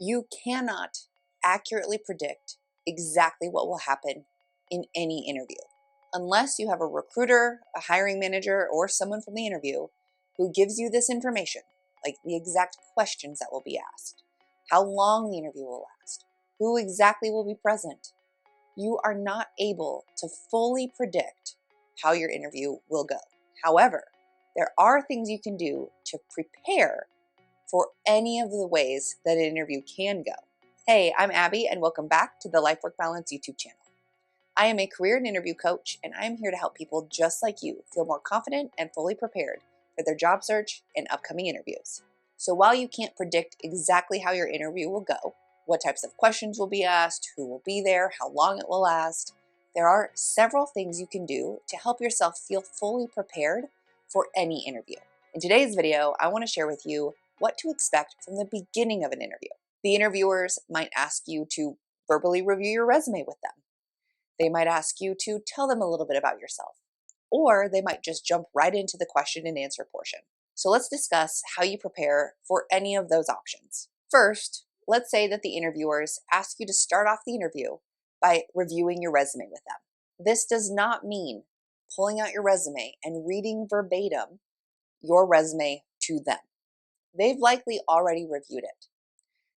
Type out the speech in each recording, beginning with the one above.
You cannot accurately predict exactly what will happen in any interview unless you have a recruiter, a hiring manager, or someone from the interview who gives you this information, like the exact questions that will be asked, how long the interview will last, who exactly will be present. You are not able to fully predict how your interview will go. However, there are things you can do to prepare for any of the ways that an interview can go. Hey, I'm Abby, and welcome back to the Life Work Balance YouTube channel. I am a career and interview coach, and I am here to help people just like you feel more confident and fully prepared for their job search and upcoming interviews. So while you can't predict exactly how your interview will go, what types of questions will be asked, who will be there, how long it will last, there are several things you can do to help yourself feel fully prepared for any interview. In today's video, I want to share with you what to expect from the beginning of an interview. The interviewers might ask you to verbally review your resume with them. They might ask you to tell them a little bit about yourself, or they might just jump right into the question and answer portion. So let's discuss how you prepare for any of those options. First, let's say that the interviewers ask you to start off the interview by reviewing your resume with them. This does not mean pulling out your resume and reading verbatim your resume to them. They've likely already reviewed it.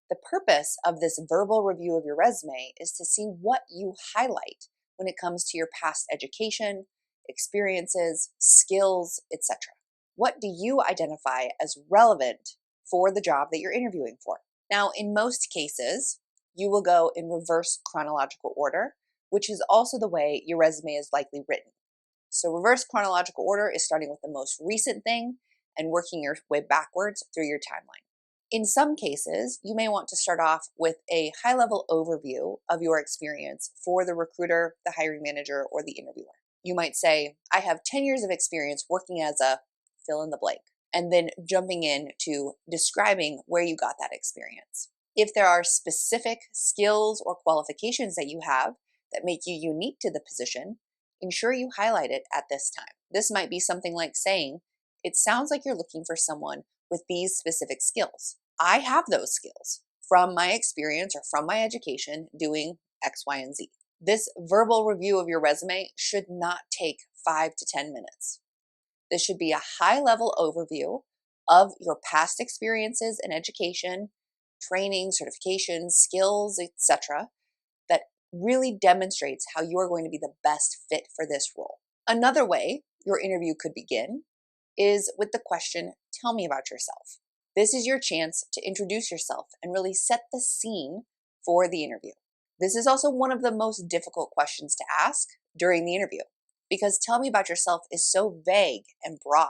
The purpose of this verbal review of your resume is to see what you highlight when it comes to your past education, experiences, skills, etc. What do you identify as relevant for the job that you're interviewing for? Now, in most cases, you will go in reverse chronological order, which is also the way your resume is likely written. So reverse chronological order is starting with the most recent thing and working your way backwards through your timeline. In some cases, you may want to start off with a high-level overview of your experience for the recruiter, the hiring manager, or the interviewer. You might say, I have 10 years of experience working as a fill in the blank, and then jumping in to describing where you got that experience. If there are specific skills or qualifications that you have that make you unique to the position, ensure you highlight it at this time. This might be something like saying, it sounds like you're looking for someone with these specific skills. I have those skills from my experience or from my education doing X, Y, and Z. This verbal review of your resume should not take 5 to 10 minutes. This should be a high-level overview of your past experiences in education, training, certifications, skills, etc., that really demonstrates how you are going to be the best fit for this role. Another way your interview could begin is with the question, tell me about yourself. This is your chance to introduce yourself and really set the scene for the interview. This is also one of the most difficult questions to ask during the interview because tell me about yourself is so vague and broad.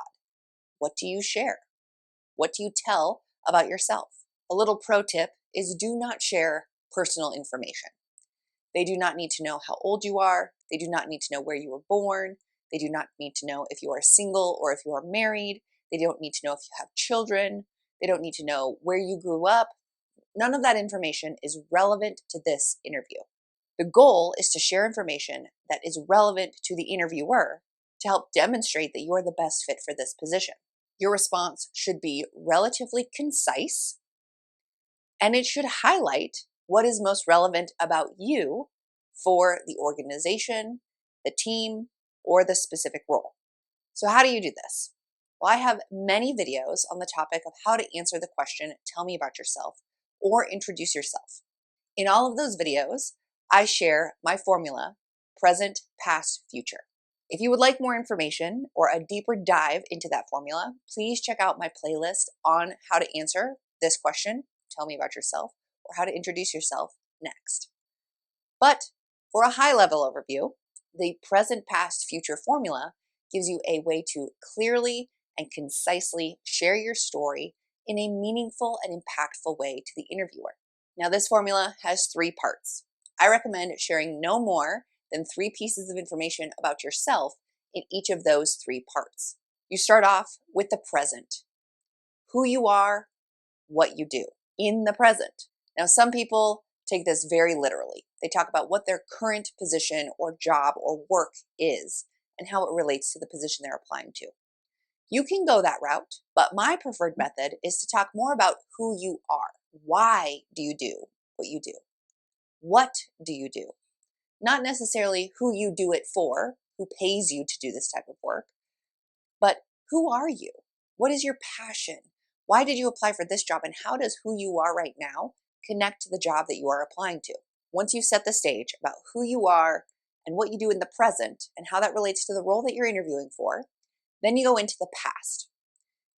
What do you share? What do you tell about yourself? A little pro tip is do not share personal information. They do not need to know how old you are. They do not need to know where you were born. They do not need to know if you are single or if you are married. They don't need to know if you have children. They don't need to know where you grew up. None of that information is relevant to this interview. The goal is to share information that is relevant to the interviewer to help demonstrate that you are the best fit for this position. Your response should be relatively concise, and it should highlight what is most relevant about you for the organization, the team, or the specific role. So how do you do this? Well, I have many videos on the topic of how to answer the question, tell me about yourself, or introduce yourself. In all of those videos, I share my formula, present, past, future. If you would like more information or a deeper dive into that formula, please check out my playlist on how to answer this question, tell me about yourself, or how to introduce yourself next. But for a high-level overview, the present, past, future formula gives you a way to clearly and concisely share your story in a meaningful and impactful way to the interviewer. Now, this formula has 3 parts. I recommend sharing no more than 3 pieces of information about yourself in each of those 3 parts. You start off with the present, who you are, what you do in the present. Now, some people take this very literally. They talk about what their current position or job or work is and how it relates to the position they're applying to. You can go that route, but my preferred method is to talk more about who you are. Why do you do what you do? What do you do? Not necessarily who you do it for, who pays you to do this type of work, but who are you? What is your passion? Why did you apply for this job? And how does who you are right now connect to the job that you are applying to? Once you set the stage about who you are and what you do in the present and how that relates to the role that you're interviewing for, then you go into the past.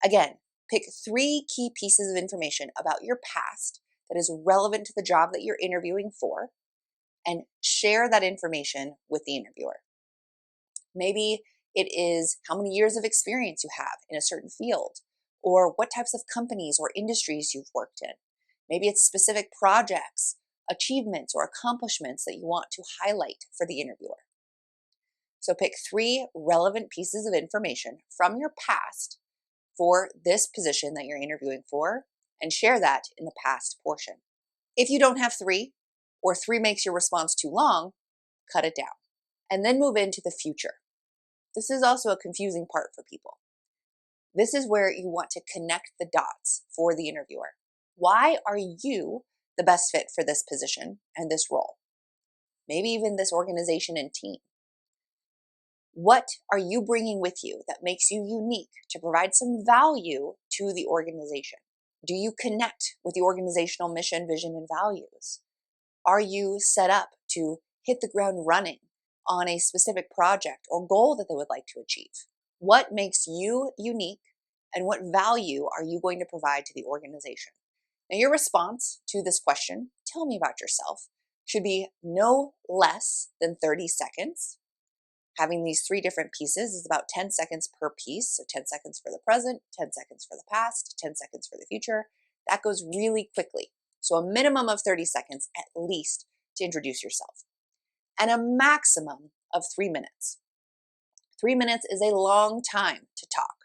Again, pick 3 key pieces of information about your past that is relevant to the job that you're interviewing for and share that information with the interviewer. Maybe it is how many years of experience you have in a certain field, or what types of companies or industries you've worked in. Maybe it's specific projects, achievements, or accomplishments that you want to highlight for the interviewer. So pick 3 relevant pieces of information from your past for this position that you're interviewing for and share that in the past portion. If you don't have 3, or 3 makes your response too long, cut it down. And then move into the future. This is also a confusing part for people. This is where you want to connect the dots for the interviewer. Why are you the best fit for this position and this role? Maybe even this organization and team. What are you bringing with you that makes you unique to provide some value to the organization? Do you connect with the organizational mission, vision, and values? Are you set up to hit the ground running on a specific project or goal that they would like to achieve? What makes you unique and what value are you going to provide to the organization? Now, your response to this question, tell me about yourself, should be no less than 30 seconds. Having these 3 different pieces is about 10 seconds per piece. So 10 seconds for the present, 10 seconds for the past, 10 seconds for the future. That goes really quickly. So a minimum of 30 seconds at least to introduce yourself. And a maximum of 3 minutes. 3 minutes is a long time to talk.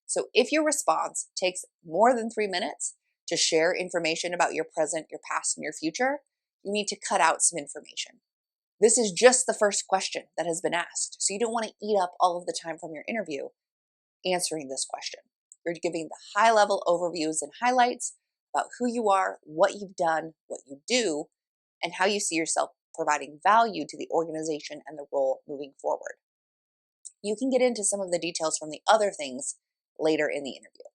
So if your response takes more than 3 minutes to share information about your present, your past, and your future, you need to cut out some information. This is just the first question that has been asked. So you don't want to eat up all of the time from your interview answering this question. You're giving the high level overviews and highlights about who you are, what you've done, what you do, and how you see yourself providing value to the organization and the role moving forward. You can get into some of the details from the other things later in the interview.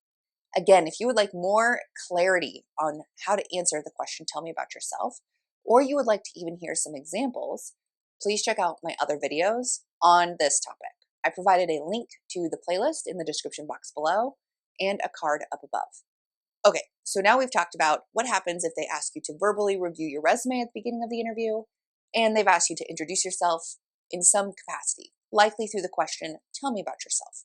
Again, if you would like more clarity on how to answer the question, tell me about yourself, or you would like to even hear some examples, please check out my other videos on this topic. I provided a link to the playlist in the description box below and a card up above. Okay, so now we've talked about what happens if they ask you to verbally review your resume at the beginning of the interview, and they've asked you to introduce yourself in some capacity, likely through the question, tell me about yourself.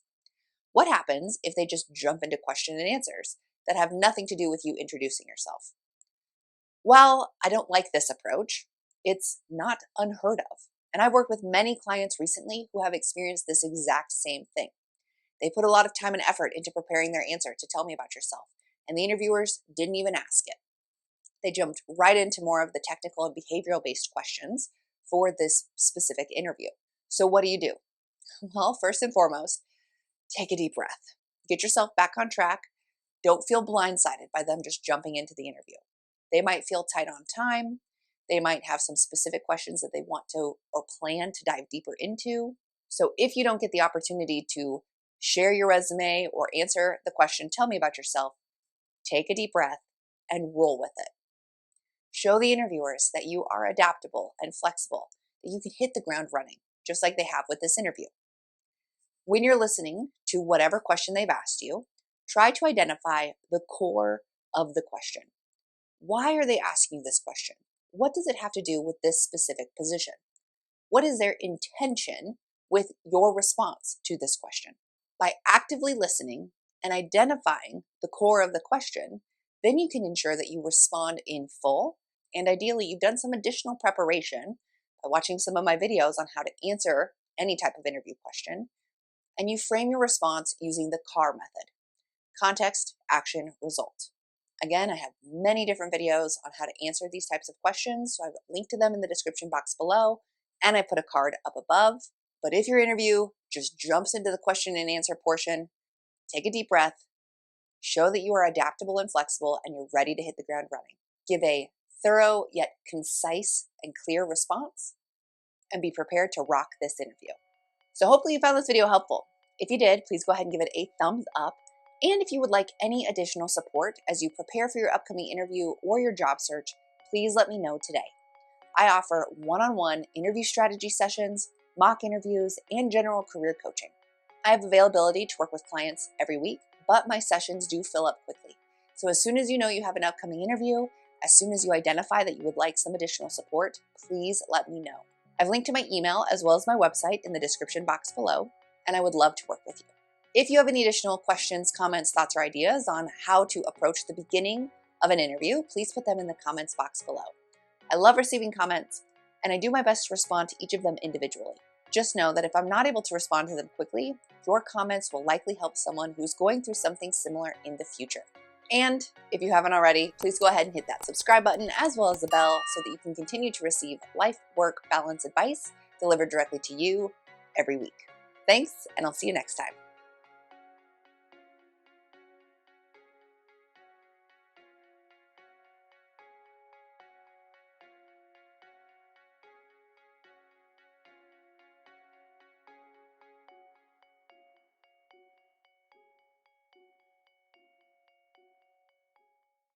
What happens if they just jump into question and answers that have nothing to do with you introducing yourself? While I don't like this approach, it's not unheard of. And I've worked with many clients recently who have experienced this exact same thing. They put a lot of time and effort into preparing their answer to tell me about yourself, and the interviewers didn't even ask it. They jumped right into more of the technical and behavioral based questions for this specific interview. So what do? Well, first and foremost, take a deep breath. Get yourself back on track. Don't feel blindsided by them just jumping into the interview. They might feel tight on time. They might have some specific questions that they want to or plan to dive deeper into. So if you don't get the opportunity to share your resume or answer the question, tell me about yourself, take a deep breath and roll with it. Show the interviewers that you are adaptable and flexible, that you can hit the ground running, just like they have with this interview. When you're listening to whatever question they've asked you, try to identify the core of the question. Why are they asking you this question? What does it have to do with this specific position? What is their intention with your response to this question? By actively listening and identifying the core of the question, then you can ensure that you respond in full. And ideally, you've done some additional preparation by watching some of my videos on how to answer any type of interview question. And you frame your response using the CAR method: context, action, result. Again, I have many different videos on how to answer these types of questions, so I've linked to them in the description box below, and I put a card up above. But if your interview just jumps into the question and answer portion, take a deep breath, Show that you are adaptable and flexible and you're ready to hit the ground running. Give a thorough yet concise and clear response, and be prepared to rock this interview. So hopefully you found this video helpful. If you did, please go ahead and give it a thumbs up. And if you would like any additional support as you prepare for your upcoming interview or your job search, please let me know today. I offer one-on-one interview strategy sessions, mock interviews, and general career coaching. I have availability to work with clients every week, but my sessions do fill up quickly. So as soon as you know you have an upcoming interview, as soon as you identify that you would like some additional support, please let me know. I've linked to my email as well as my website in the description box below, and I would love to work with you. If you have any additional questions, comments, thoughts, or ideas on how to approach the beginning of an interview, please put them in the comments box below. I love receiving comments, and I do my best to respond to each of them individually. Just know that if I'm not able to respond to them quickly, your comments will likely help someone who's going through something similar in the future. And if you haven't already, please go ahead and hit that subscribe button as well as the bell so that you can continue to receive life, work, balance advice delivered directly to you every week. Thanks, and I'll see you next time.